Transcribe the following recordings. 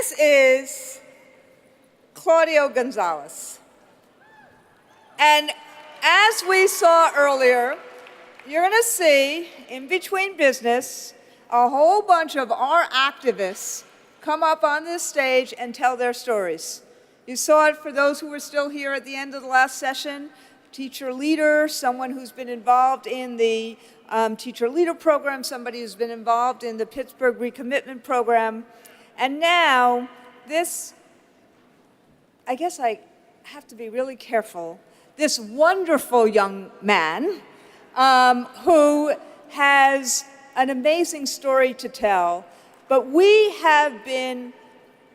This is Claudio Gonzales. And as we saw earlier, you're going to see, in between business, a whole bunch of our activists come up on this stage and tell their stories. You saw it for those who were still here at the end of the last session, teacher leader, someone who's been involved in the teacher leader program, somebody who's been involved in the Pittsburgh recommitment program. And now this, I guess I have to be really careful, this wonderful young man who has an amazing story to tell. But we have been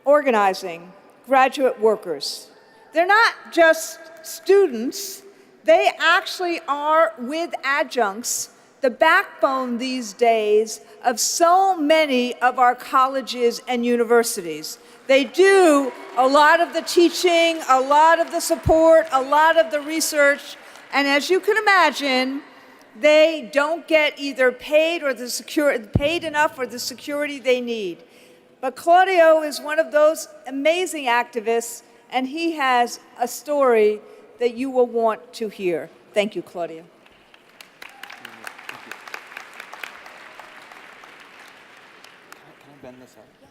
organizing graduate workers. They're not just students, they actually are, with adjuncts, the backbone these days of so many of our colleges and universities. They do a lot of the teaching, a lot of the support, a lot of the research, and as you can imagine, they don't get either paid enough or the security they need. But Claudio is one of those amazing activists, and he has a story that you will want to hear. Thank you, Claudio. Can I bend this out? Yes.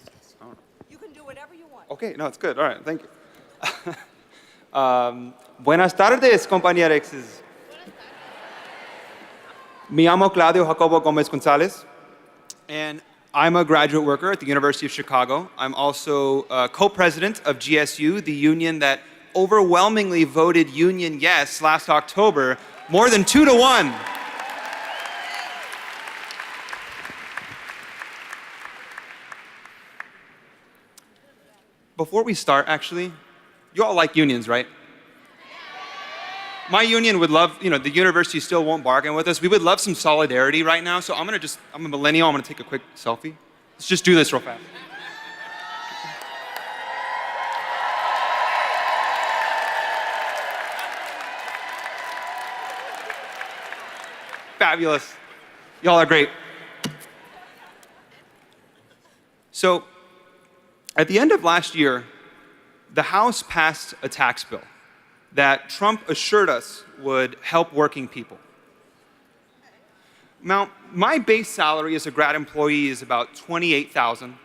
You can do whatever you want. Okay, no, it's good. All right, thank you. Buenas tardes, compañeros. Me llamo Claudio Gonzales, and I'm a graduate worker at the University of Chicago. I'm also co-president of GSU, the union that overwhelmingly voted union yes last October, more than 2-1. Before we start, actually, you all like unions, right? My union would love, the university still won't bargain with us. We would love some solidarity right now, so I'm a millennial, I'm gonna take a quick selfie. Let's just do this real fast. Fabulous. Y'all are great. So, at the end of last year, the House passed a tax bill that Trump assured us would help working people. Now, my base salary as a grad employee is about $28,000.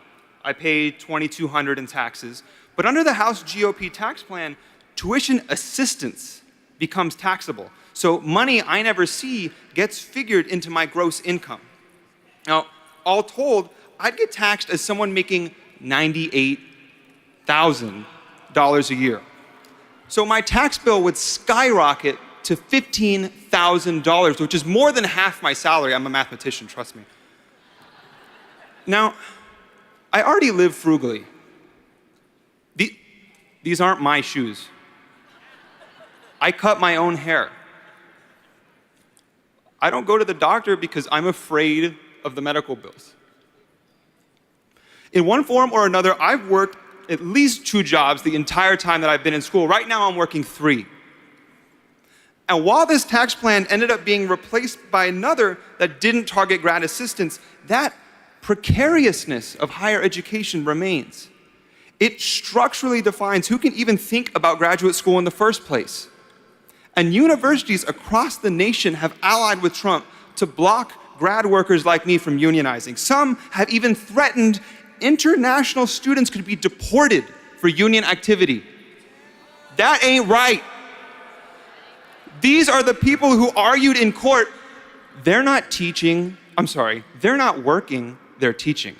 I pay $2,200 in taxes. But under the House GOP tax plan, tuition assistance becomes taxable. So money I never see gets figured into my gross income. Now, all told, I'd get taxed as someone making $98,000 a year. So my tax bill would skyrocket to $15,000, which is more than half my salary. I'm a mathematician, trust me. Now, I already live frugally. These aren't my shoes. I cut my own hair. I don't go to the doctor because I'm afraid of the medical bills. In one form or another, I've worked at least 2 jobs the entire time that I've been in school. Right now, I'm working 3. And while this tax plan ended up being replaced by another that didn't target grad assistance, that precariousness of higher education remains. It structurally defines who can even think about graduate school in the first place. And universities across the nation have allied with Trump to block grad workers like me from unionizing. Some have even threatened international students could be deported for union activity. That ain't right. These are the people who argued in court. They're not working, they're teaching.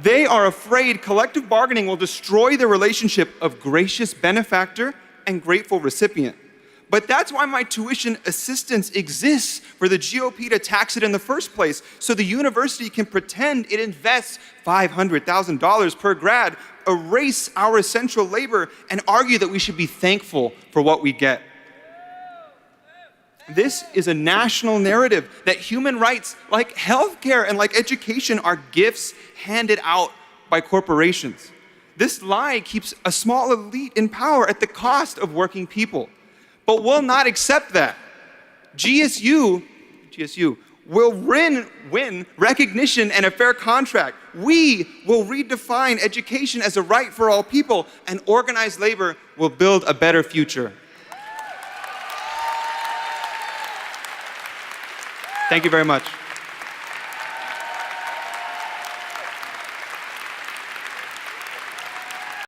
They are afraid collective bargaining will destroy the relationship of gracious benefactor and grateful recipient. But that's why my tuition assistance exists, for the GOP to tax it in the first place, so the university can pretend it invests $500,000 per grad, erase our essential labor, and argue that we should be thankful for what we get. This is a national narrative that human rights, like healthcare and like education, are gifts handed out by corporations. This lie keeps a small elite in power at the cost of working people. But we'll not accept that. GSU, will win recognition and a fair contract. We will redefine education as a right for all people, and organized labor will build a better future. Thank you very much.